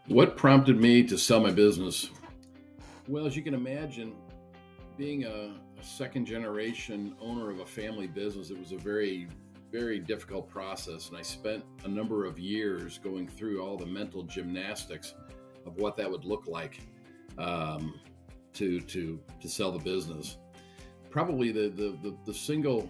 What prompted me to sell my business? Well, as you can imagine, being a second generation owner of a family business, it was a very difficult process. And I spent a number of years going through all the mental gymnastics of what that would look like um, to sell the business. Probably the single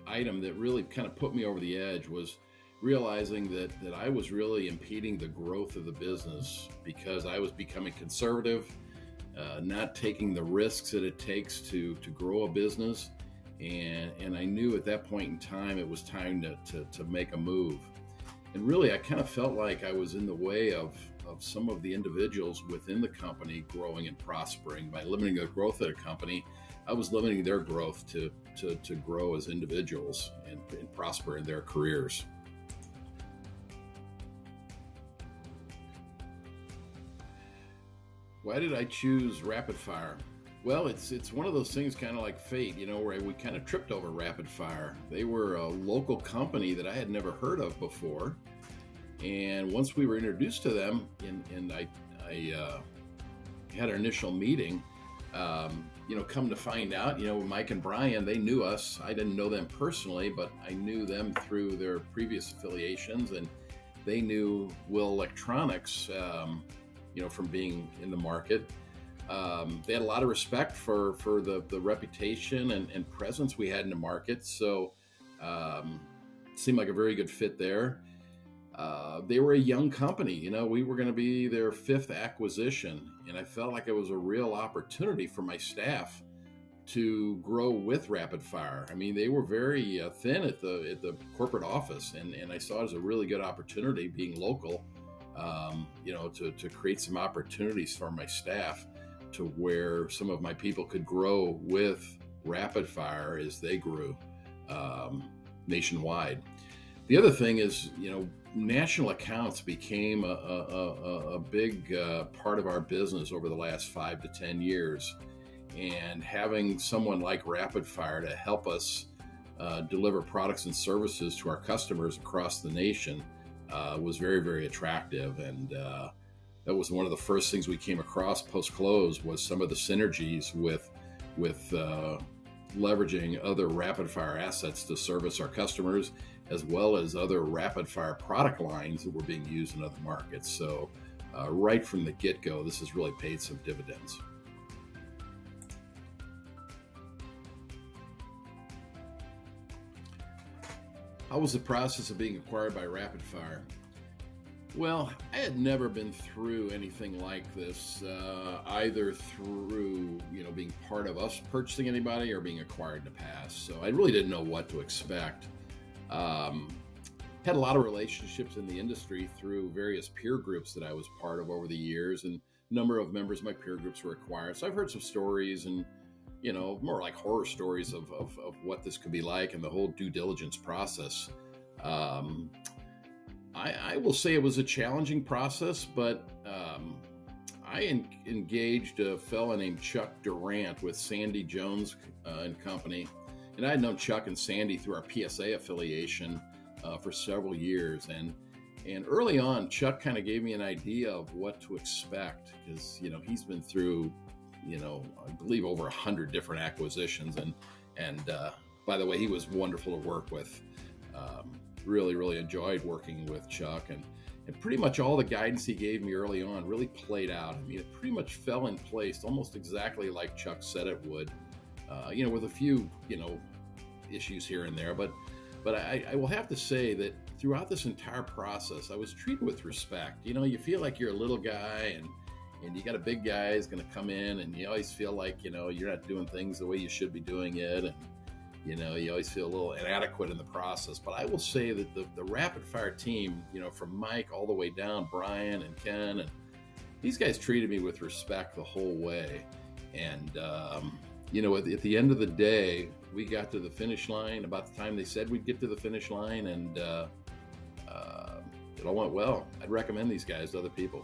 item that really kind of put me over the edge was realizing that I was really impeding the growth of the business because I was becoming conservative, not taking the risks that it takes to grow a business. And I knew at that point in time, it was time to make a move. And really, I kind of felt like I was in the way of some of the individuals within the company growing and prospering. By limiting the growth of the company, I was limiting their growth to grow as individuals and prosper in their careers. Why did I choose RapidFire? Well, it's one of those things kind of like fate, where we kind of tripped over RapidFire. They were a local company that I had never heard of before. And once we were introduced to them and I had our initial meeting, come to find out, Mike and Brian, they knew us. I didn't know them personally, but I knew them through their previous affiliations, and they knew Will Electronics, from being in the market. They had a lot of respect for the reputation and presence we had in the market. So it seemed like a very good fit there. They were a young company. We were going to be their fifth acquisition, and I felt like it was a real opportunity for my staff to grow with RapidFire. I mean, they were very thin at the corporate office, and I saw it as a really good opportunity being local, to create some opportunities for my staff to where some of my people could grow with RapidFire as they grew nationwide. The other thing is, national accounts became a big part of our business over the last 5 to 10 years. And having someone like RapidFire to help us deliver products and services to our customers across the nation was very attractive. And that was one of the first things we came across post-close was some of the synergies with leveraging other RapidFire assets to service our customers, as well as other RapidFire product lines that were being used in other markets. So right from the get-go, this has really paid some dividends. How was the process of being acquired by RapidFire? Well, I had never been through anything like this, either through, being part of us purchasing anybody or being acquired in the past. So I really didn't know what to expect. Had a lot of relationships in the industry through various peer groups that I was part of over the years, and a number of members of my peer groups were acquired. So I've heard some stories and, more like horror stories of what this could be like and the whole due diligence process. I will say it was a challenging process, but I engaged a fellow named Chuck Durant with Sandy Jones and Company. And I had known Chuck and Sandy through our PSA affiliation for several years. And early on, Chuck kind of gave me an idea of what to expect because, he's been through, I believe over 100 different acquisitions. And by the way, he was wonderful to work with. Really enjoyed working with Chuck, and pretty much all the guidance he gave me early on really played out. I mean, it pretty much fell in place almost exactly like Chuck said it would, with a few, issues here and there. But I will have to say that throughout this entire process, I was treated with respect. You feel like you're a little guy and you got a big guy who's going to come in, and you always feel like, you're not doing things the way you should be doing it. And, you always feel a little inadequate in the process. But I will say that the RapidFire team, from Mike all the way down, Brian and Ken, and these guys treated me with respect the whole way. And, at the end of the day, we got to the finish line about the time they said we'd get to the finish line, and it all went well. I'd recommend these guys to other people.